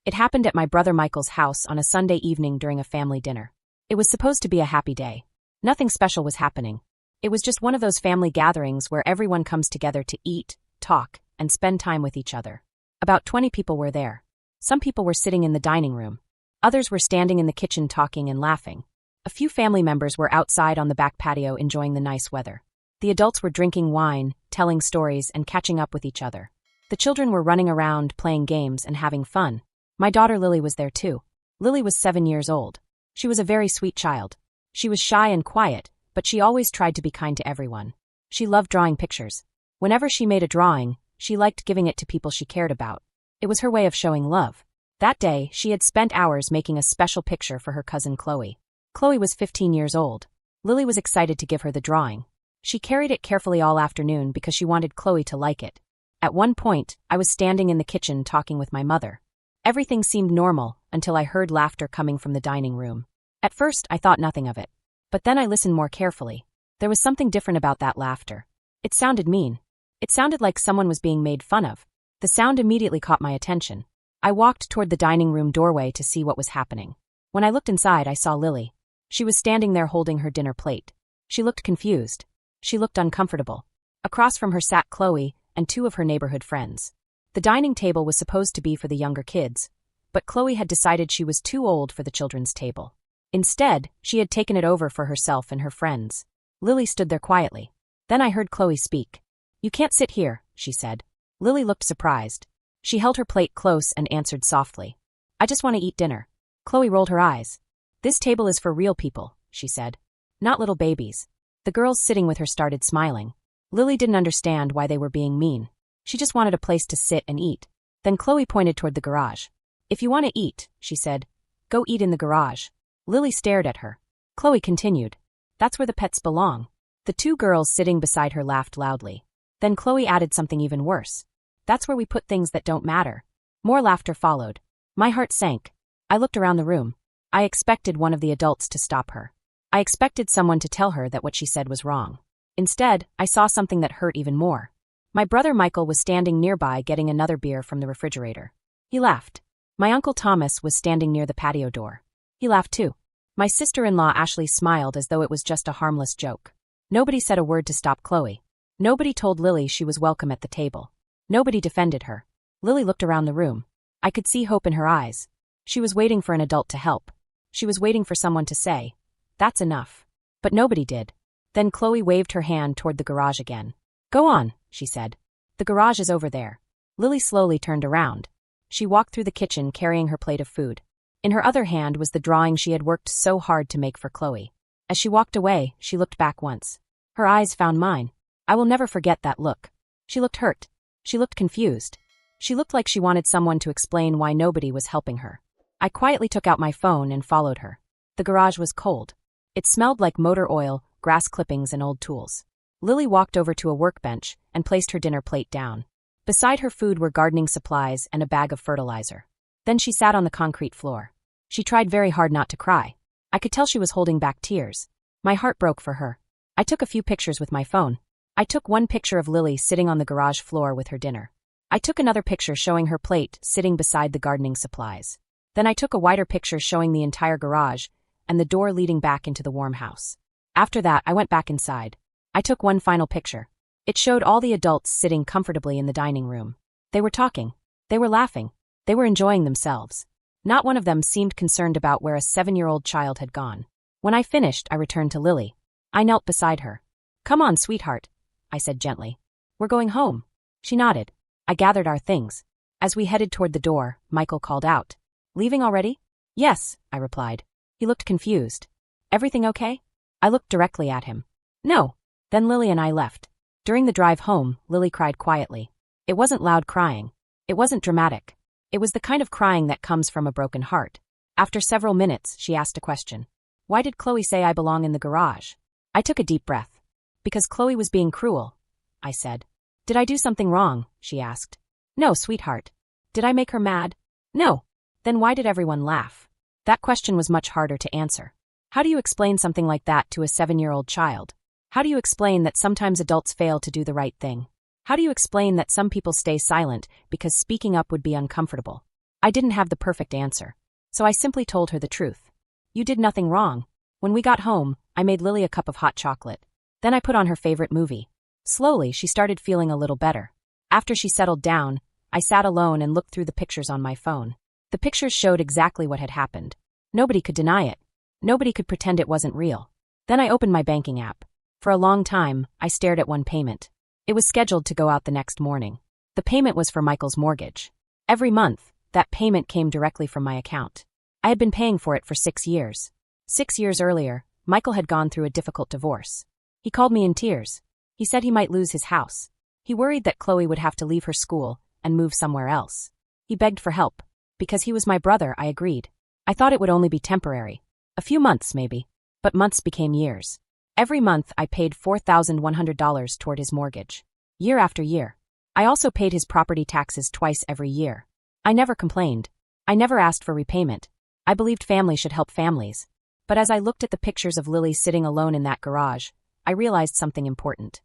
It happened at my brother Michael's house on a Sunday evening during a family dinner. It was supposed to be a happy day. Nothing special was happening. It was just one of those family gatherings where everyone comes together to eat, talk, and spend time with each other. About 20 people were there. Some people were sitting in the dining room. Others were standing in the kitchen talking and laughing. A few family members were outside on the back patio enjoying the nice weather. The adults were drinking wine, telling stories, and catching up with each other. The children were running around, playing games, and having fun. My daughter Lily was there too. Lily was 7 years old. She was a very sweet child. She was shy and quiet, but she always tried to be kind to everyone. She loved drawing pictures. Whenever she made a drawing, she liked giving it to people she cared about. It was her way of showing love. That day, she had spent hours making a special picture for her cousin Chloe. Chloe was 15 years old. Lily was excited to give her the drawing. She carried it carefully all afternoon because she wanted Chloe to like it. At one point, I was standing in the kitchen talking with my mother. Everything seemed normal until I heard laughter coming from the dining room. At first, I thought nothing of it. But then I listened more carefully. There was something different about that laughter. It sounded mean. It sounded like someone was being made fun of. The sound immediately caught my attention. I walked toward the dining room doorway to see what was happening. When I looked inside, I saw Lily. She was standing there holding her dinner plate. She looked confused. She looked uncomfortable. Across from her sat Chloe and 2 of her neighborhood friends. The dining table was supposed to be for the younger kids, but Chloe had decided she was too old for the children's table. Instead, she had taken it over for herself and her friends. Lily stood there quietly. Then I heard Chloe speak. "You can't sit here," she said. Lily looked surprised. She held her plate close and answered softly. "I just want to eat dinner." Chloe rolled her eyes. "This table is for real people," she said. "Not little babies." The girls sitting with her started smiling. Lily didn't understand why they were being mean. She just wanted a place to sit and eat. Then Chloe pointed toward the garage. "If you want to eat," she said, "go eat in the garage." Lily stared at her. Chloe continued. "That's where the pets belong." The 2 girls sitting beside her laughed loudly. Then Chloe added something even worse. "That's where we put things that don't matter." More laughter followed. My heart sank. I looked around the room. I expected one of the adults to stop her. I expected someone to tell her that what she said was wrong. Instead, I saw something that hurt even more. My brother Michael was standing nearby getting another beer from the refrigerator. He laughed. My uncle Thomas was standing near the patio door. He laughed too. My sister-in-law Ashley smiled as though it was just a harmless joke. Nobody said a word to stop Chloe. Nobody told Lily she was welcome at the table. Nobody defended her. Lily looked around the room. I could see hope in her eyes. She was waiting for an adult to help. She was waiting for someone to say, "That's enough." But nobody did. Then Chloe waved her hand toward the garage again. "Go on," she said. "The garage is over there." Lily slowly turned around. She walked through the kitchen carrying her plate of food. In her other hand was the drawing she had worked so hard to make for Chloe. As she walked away, she looked back once. Her eyes found mine. I will never forget that look. She looked hurt. She looked confused. She looked like she wanted someone to explain why nobody was helping her. I quietly took out my phone and followed her. The garage was cold. It smelled like motor oil, grass clippings, and old tools. Lily walked over to a workbench and placed her dinner plate down. Beside her food were gardening supplies and a bag of fertilizer. Then she sat on the concrete floor. She tried very hard not to cry. I could tell she was holding back tears. My heart broke for her. I took a few pictures with my phone. I took one picture of Lily sitting on the garage floor with her dinner. I took another picture showing her plate sitting beside the gardening supplies. Then I took a wider picture showing the entire garage and the door leading back into the warm house. After that, I went back inside. I took one final picture. It showed all the adults sitting comfortably in the dining room. They were talking. They were laughing. They were enjoying themselves. Not one of them seemed concerned about where a 7-year-old child had gone. When I finished, I returned to Lily. I knelt beside her. "Come on, sweetheart," I said gently. "We're going home." She nodded. I gathered our things. As we headed toward the door, Michael called out, "Leaving already?" "Yes," I replied. He looked confused. "Everything okay?" I looked directly at him. "No." Then Lily and I left. During the drive home, Lily cried quietly. It wasn't loud crying. It wasn't dramatic. It was the kind of crying that comes from a broken heart. After several minutes, she asked a question. "Why did Chloe say I belong in the garage?" I took a deep breath. "Because Chloe was being cruel," I said. "Did I do something wrong?" she asked. "No, sweetheart." "Did I make her mad?" "No." "Then why did everyone laugh?" That question was much harder to answer. How do you explain something like that to a 7-year-old child? How do you explain that sometimes adults fail to do the right thing? How do you explain that some people stay silent because speaking up would be uncomfortable? I didn't have the perfect answer, so I simply told her the truth. You did nothing wrong. When we got home, I made Lily a cup of hot chocolate. Then I put on her favorite movie. Slowly, she started feeling a little better. After she settled down, I sat alone and looked through the pictures on my phone. The pictures showed exactly what had happened. Nobody could deny it. Nobody could pretend it wasn't real. Then I opened my banking app. For a long time, I stared at one payment. It was scheduled to go out the next morning. The payment was for Michael's mortgage. Every month, that payment came directly from my account. I had been paying for it for 6 years. 6 years earlier, Michael had gone through a difficult divorce. He called me in tears. He said he might lose his house. He worried that Chloe would have to leave her school and move somewhere else. He begged for help. Because he was my brother, I agreed. I thought it would only be temporary. A few months, maybe. But months became years. Every month, I paid $4,100 toward his mortgage. Year after year. I also paid his property taxes twice every year. I never complained. I never asked for repayment. I believed family should help families. But as I looked at the pictures of Lily sitting alone in that garage, I realized something important.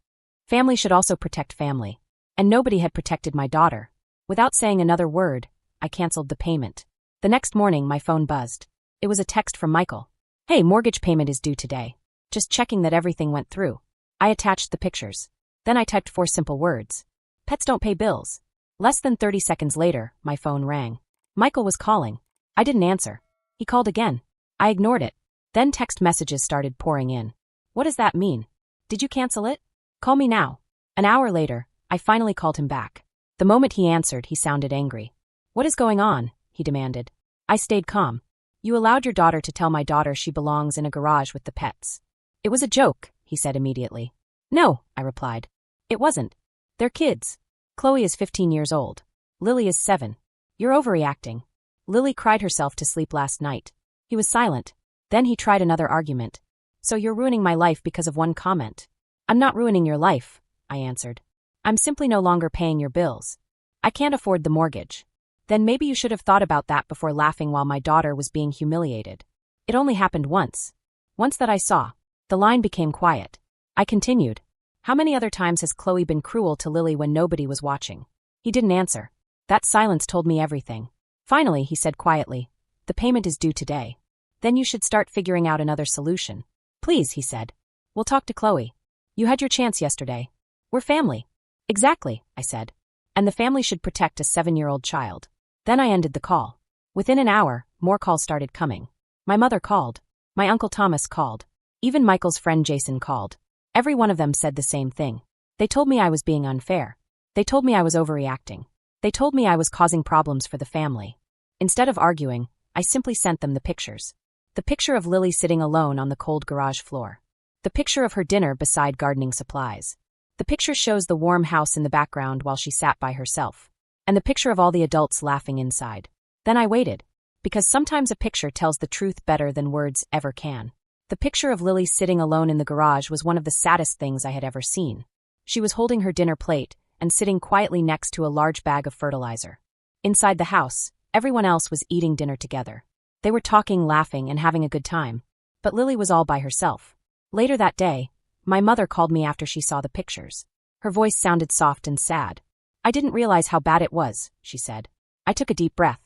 Family should also protect family. And nobody had protected my daughter. Without saying another word, I canceled the payment. The next morning, my phone buzzed. It was a text from Michael. Hey, mortgage payment is due today. Just checking that everything went through. I attached the pictures. Then I typed 4 simple words. Pets don't pay bills. Less than 30 seconds later, my phone rang. Michael was calling. I didn't answer. He called again. I ignored it. Then text messages started pouring in. What does that mean? Did you cancel it? Call me now. An hour later, I finally called him back. The moment he answered, he sounded angry. What is going on? He demanded. I stayed calm. You allowed your daughter to tell my daughter she belongs in a garage with the pets. It was a joke, he said immediately. No, I replied. It wasn't. They're kids. Chloe is 15 years old. Lily is 7. You're overreacting. Lily cried herself to sleep last night. He was silent. Then he tried another argument. So you're ruining my life because of one comment. I'm not ruining your life, I answered. I'm simply no longer paying your bills. I can't afford the mortgage. Then maybe you should have thought about that before laughing while my daughter was being humiliated. It only happened once. Once that I saw. The line became quiet. I continued. How many other times has Chloe been cruel to Lily when nobody was watching? He didn't answer. That silence told me everything. Finally, he said quietly, the payment is due today. Then you should start figuring out another solution. Please, he said. We'll talk to Chloe. You had your chance yesterday. We're family. Exactly, I said. And the family should protect a 7-year-old child. Then I ended the call. Within an hour, more calls started coming. My mother called. My Uncle Thomas called. Even Michael's friend Jason called. Every one of them said the same thing. They told me I was being unfair. They told me I was overreacting. They told me I was causing problems for the family. Instead of arguing, I simply sent them the pictures. The picture of Lily sitting alone on the cold garage floor. The picture of her dinner beside gardening supplies. The picture shows the warm house in the background while she sat by herself. And the picture of all the adults laughing inside. Then I waited. Because sometimes a picture tells the truth better than words ever can. The picture of Lily sitting alone in the garage was one of the saddest things I had ever seen. She was holding her dinner plate and sitting quietly next to a large bag of fertilizer. Inside the house, everyone else was eating dinner together. They were talking, laughing, and having a good time. But Lily was all by herself. Later that day, my mother called me after she saw the pictures. Her voice sounded soft and sad. I didn't realize how bad it was, she said. I took a deep breath.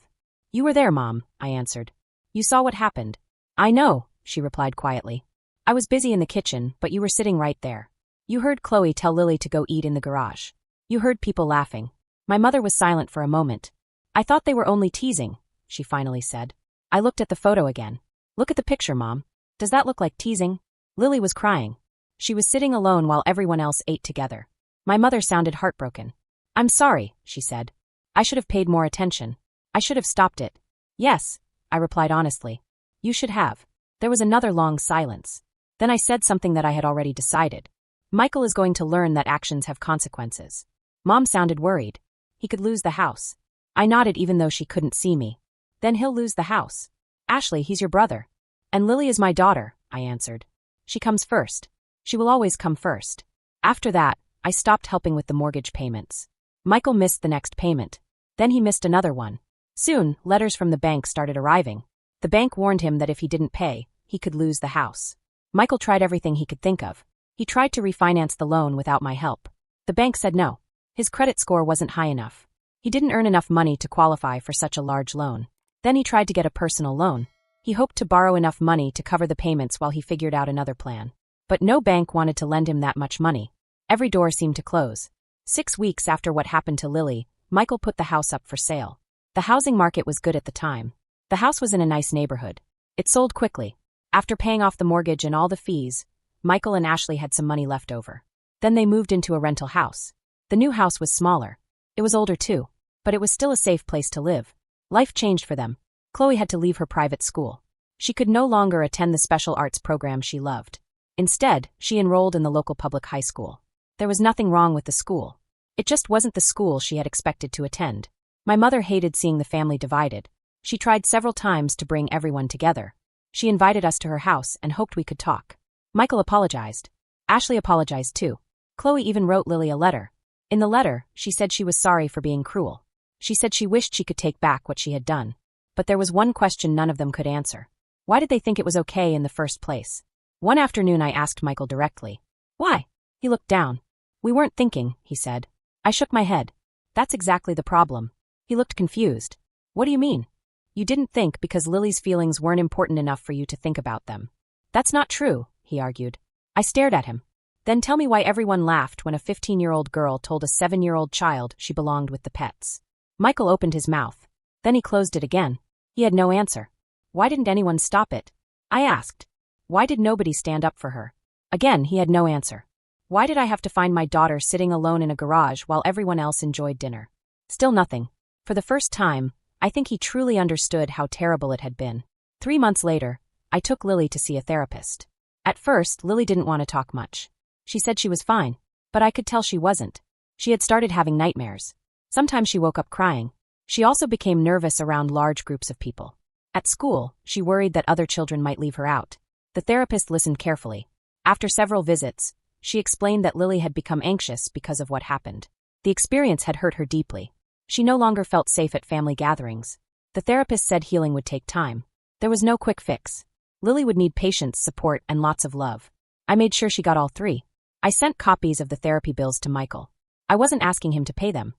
You were there, Mom, I answered. You saw what happened. I know, she replied quietly. I was busy in the kitchen, but you were sitting right there. You heard Chloe tell Lily to go eat in the garage. You heard people laughing. My mother was silent for a moment. I thought they were only teasing, she finally said. I looked at the photo again. Look at the picture, Mom. Does that look like teasing? Lily was crying. She was sitting alone while everyone else ate together. My mother sounded heartbroken. I'm sorry, she said. I should have paid more attention. I should have stopped it. Yes, I replied honestly. You should have. There was another long silence. Then I said something that I had already decided. Michael is going to learn that actions have consequences. Mom sounded worried. He could lose the house. I nodded even though she couldn't see me. Then he'll lose the house. Ashley, he's your brother. And Lily is my daughter, I answered. She comes first. She will always come first. After that, I stopped helping with the mortgage payments. Michael missed the next payment. Then he missed another one. Soon, letters from the bank started arriving. The bank warned him that if he didn't pay, he could lose the house. Michael tried everything he could think of. He tried to refinance the loan without my help. The bank said no. His credit score wasn't high enough. He didn't earn enough money to qualify for such a large loan. Then he tried to get a personal loan. He hoped to borrow enough money to cover the payments while he figured out another plan. But no bank wanted to lend him that much money. Every door seemed to close. 6 weeks after what happened to Lily, Michael put the house up for sale. The housing market was good at the time. The house was in a nice neighborhood. It sold quickly. After paying off the mortgage and all the fees, Michael and Ashley had some money left over. Then they moved into a rental house. The new house was smaller. It was older too, but it was still a safe place to live. Life changed for them. Chloe had to leave her private school. She could no longer attend the special arts program she loved. Instead, she enrolled in the local public high school. There was nothing wrong with the school. It just wasn't the school she had expected to attend. My mother hated seeing the family divided. She tried several times to bring everyone together. She invited us to her house and hoped we could talk. Michael apologized. Ashley apologized too. Chloe even wrote Lily a letter. In the letter, she said she was sorry for being cruel. She said she wished she could take back what she had done. But there was one question none of them could answer. Why did they think it was okay in the first place? One afternoon I asked Michael directly. Why? He looked down. We weren't thinking, he said. I shook my head. That's exactly the problem. He looked confused. What do you mean? You didn't think because Lily's feelings weren't important enough for you to think about them. That's not true, he argued. I stared at him. Then tell me why everyone laughed when a 15-year-old girl told a 7-year-old child she belonged with the pets. Michael opened his mouth. Then he closed it again. He had no answer. Why didn't anyone stop it? I asked. Why did nobody stand up for her? Again, he had no answer. Why did I have to find my daughter sitting alone in a garage while everyone else enjoyed dinner? Still nothing. For the first time, I think he truly understood how terrible it had been. 3 months later, I took Lily to see a therapist. At first, Lily didn't want to talk much. She said she was fine, but I could tell she wasn't. She had started having nightmares. Sometimes she woke up crying. She also became nervous around large groups of people. At school, she worried that other children might leave her out. The therapist listened carefully. After several visits, she explained that Lily had become anxious because of what happened. The experience had hurt her deeply. She no longer felt safe at family gatherings. The therapist said healing would take time. There was no quick fix. Lily would need patience, support, and lots of love. I made sure she got all 3. I sent copies of the therapy bills to Michael. I wasn't asking him to pay them.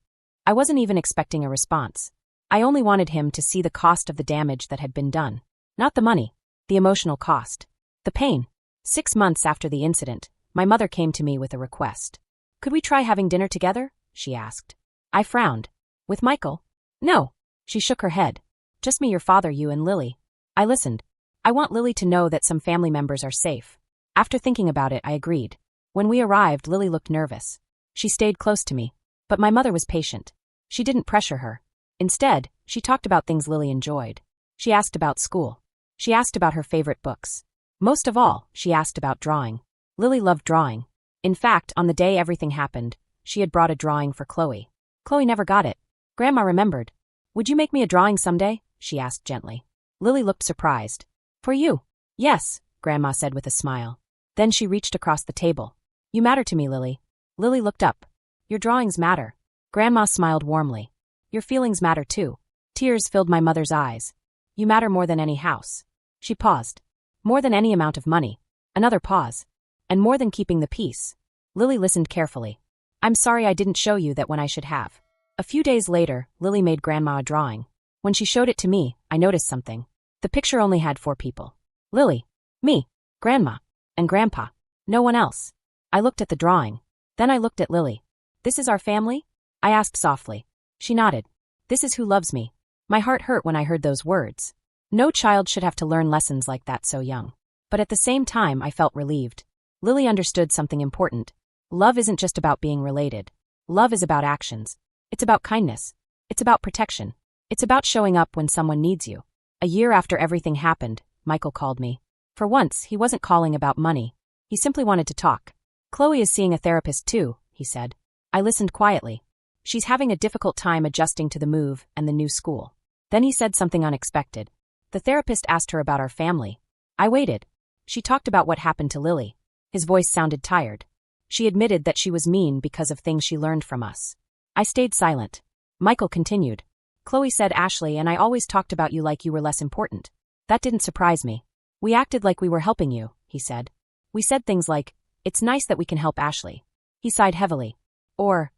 I wasn't even expecting a response. I only wanted him to see the cost of the damage that had been done. Not the money. The emotional cost. The pain. 6 months after the incident, my mother came to me with a request. Could we try having dinner together? She asked. I frowned. With Michael? No. She shook her head. Just me, your father, you, and Lily. I listened. I want Lily to know that some family members are safe. After thinking about it, I agreed. When we arrived, Lily looked nervous. She stayed close to me. But my mother was patient. She didn't pressure her. Instead, she talked about things Lily enjoyed. She asked about school. She asked about her favorite books. Most of all, she asked about drawing. Lily loved drawing. In fact, on the day everything happened, she had brought a drawing for Chloe. Chloe never got it. Grandma remembered. Would you make me a drawing someday? She asked gently. Lily looked surprised. For you? Yes, Grandma said with a smile. Then she reached across the table. You matter to me, Lily. Lily looked up. Your drawings matter. Grandma smiled warmly. Your feelings matter too. Tears filled my mother's eyes. You matter more than any house. She paused. More than any amount of money. Another pause. And more than keeping the peace. Lily listened carefully. I'm sorry I didn't show you that when I should have. A few days later, Lily made Grandma a drawing. When she showed it to me, I noticed something. The picture only had 4 people. Lily, me, Grandma, and Grandpa. No one else. I looked at the drawing. Then I looked at Lily. This is our family? I asked softly. She nodded. This is who loves me. My heart hurt when I heard those words. No child should have to learn lessons like that so young. But at the same time, I felt relieved. Lily understood something important. Love isn't just about being related. Love is about actions. It's about kindness. It's about protection. It's about showing up when someone needs you. A year after everything happened, Michael called me. For once, he wasn't calling about money. He simply wanted to talk. Chloe is seeing a therapist too, he said. I listened quietly. She's having a difficult time adjusting to the move and the new school. Then he said something unexpected. The therapist asked her about our family. I waited. She talked about what happened to Lily. His voice sounded tired. She admitted that she was mean because of things she learned from us. I stayed silent. Michael continued. Chloe said Ashley and I always talked about you like you were less important. That didn't surprise me. We acted like we were helping you, he said. We said things like, it's nice that we can help Ashley. He sighed heavily. Or,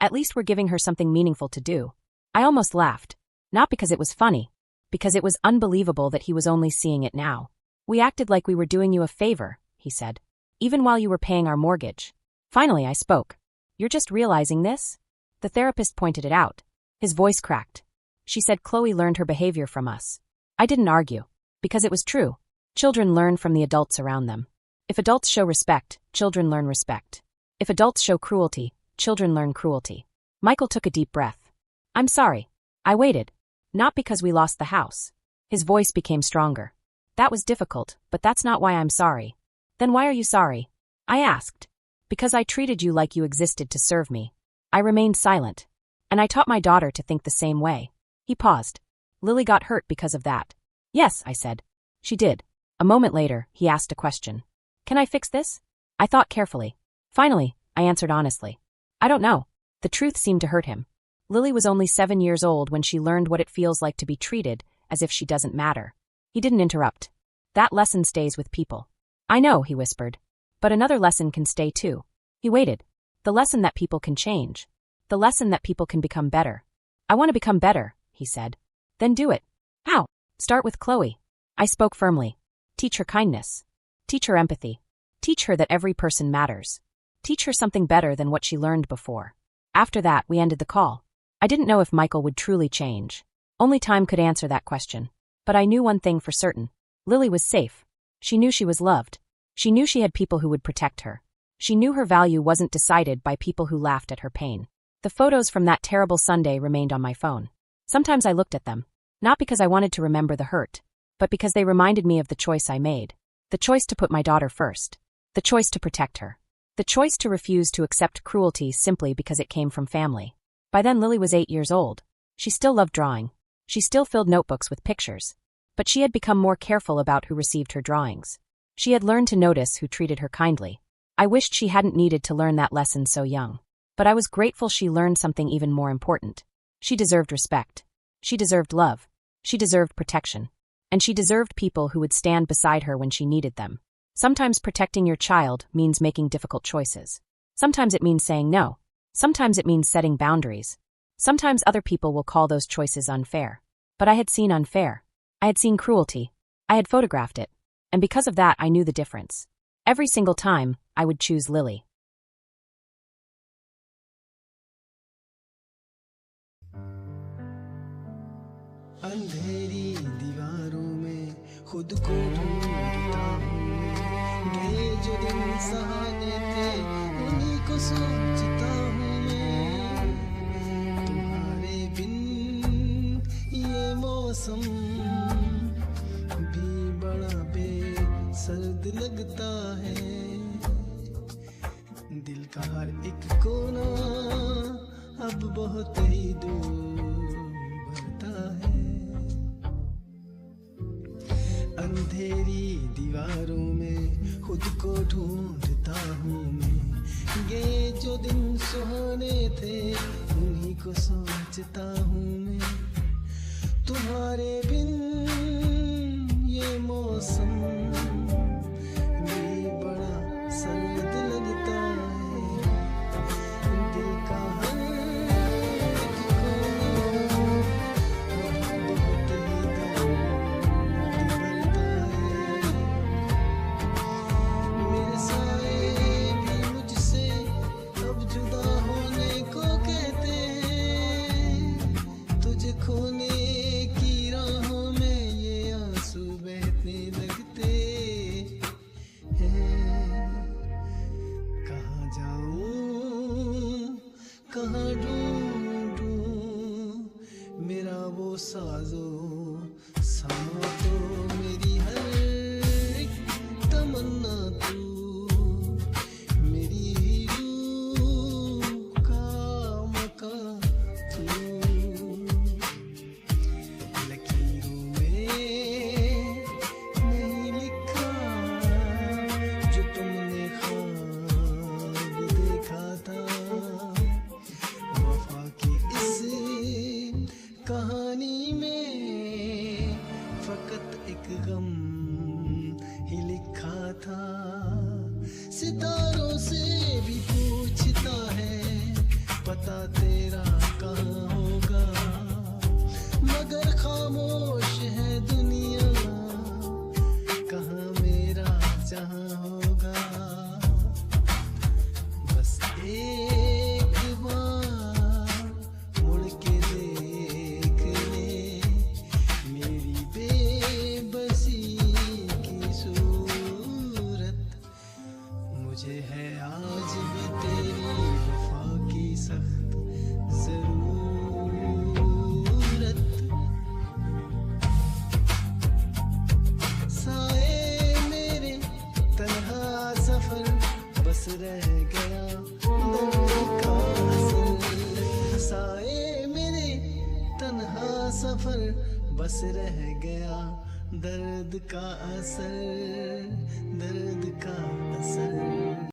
at least we're giving her something meaningful to do. I almost laughed. Not because it was funny, because it was unbelievable that he was only seeing it now. We acted like we were doing you a favor, he said. Even while you were paying our mortgage. Finally, I spoke. You're just realizing this? The therapist pointed it out. His voice cracked. She said Chloe learned her behavior from us. I didn't argue. Because it was true. Children learn from the adults around them. If adults show respect, children learn respect. If adults show cruelty, children learn cruelty. Michael took a deep breath. I'm sorry. I waited. Not because we lost the house. His voice became stronger. That was difficult, but that's not why I'm sorry. Then why are you sorry? I asked. Because I treated you like you existed to serve me. I remained silent. And I taught my daughter to think the same way. He paused. Lily got hurt because of that. Yes, I said. She did. A moment later, he asked a question. Can I fix this? I thought carefully. Finally, I answered honestly. I don't know. The truth seemed to hurt him. Lily was only 7 years old when she learned what it feels like to be treated as if she doesn't matter. He didn't interrupt. That lesson stays with people. I know, he whispered. But another lesson can stay too. He waited. The lesson that people can change. The lesson that people can become better. I want to become better, he said. Then do it. How? Start with Chloe. I spoke firmly. Teach her kindness. Teach her empathy. Teach her that every person matters. Teach her something better than what she learned before. After that, we ended the call. I didn't know if Michael would truly change. Only time could answer that question. But I knew one thing for certain. Lily was safe. She knew she was loved. She knew she had people who would protect her. She knew her value wasn't decided by people who laughed at her pain. The photos from that terrible Sunday remained on my phone. Sometimes I looked at them. Not because I wanted to remember the hurt, but because they reminded me of the choice I made. The choice to put my daughter first. The choice to protect her. The choice to refuse to accept cruelty simply because it came from family. By then Lily was 8 years old. She still loved drawing. She still filled notebooks with pictures. But she had become more careful about who received her drawings. She had learned to notice who treated her kindly. I wished she hadn't needed to learn that lesson so young. But I was grateful she learned something even more important. She deserved respect. She deserved love. She deserved protection. And she deserved people who would stand beside her when she needed them. Sometimes protecting your child means making difficult choices. Sometimes it means saying no. Sometimes it means setting boundaries. Sometimes other people will call those choices unfair. But I had seen unfair. I had seen cruelty. I had photographed it. And because of that, I knew the difference. Every single time, I would choose Lily. अंधेरी दीवारों में खुद को ढूंढता हूँ गए जो दिन सहाने थे उन्हीं को सोचता हूँ मैं तुम्हारे बिन ये मौसम भी बड़ा बेसर्द लगता है दिल का हर एक कोना अब बहुत ही दूर भरता है अंधेरी दीवारों में खुद को ढूंढता हूँ मैं ये जो दिन सुहाने थे उन्हीं को सोचता हूँ मैं तुम्हारे बिन ये मौसम भी बड़ा सर्द लगता है दिल का हर एक कोना बहुत ही दर्द भरता है मेरे साए भी मुझसे अब जुदा होने को कहते हैं तुझे खोने की राहों में ये आंसू बहने लगते हैं कहाँ जाऊं कहाँ ढूंढूं मेरा वो साजो सामा तो मेरी हर एक तमन्ना तू मेरी रूह का मका तू लकीरों में नहीं लिखा जो तुमने ख्वाब देखा था वफा की इस कहानी में फकत एक गम ही लिखा था सितारों से भी पूछता है पता तेरा कहाँ होगा अगर खामोश है दुनिया, कहाँ मेरा जहाँ होगा। बस एक बार मुड़ के देख ले मेरी बेबसी की सूरत। मुझे है आज भी तेरी वफा की सख्त जरूरत। साए मेरे तन्हा सफर बस रह गया दर्द का असर। साए मेरे तन्हा सफर बस रह गया दर्द का असर, दर्द का असर।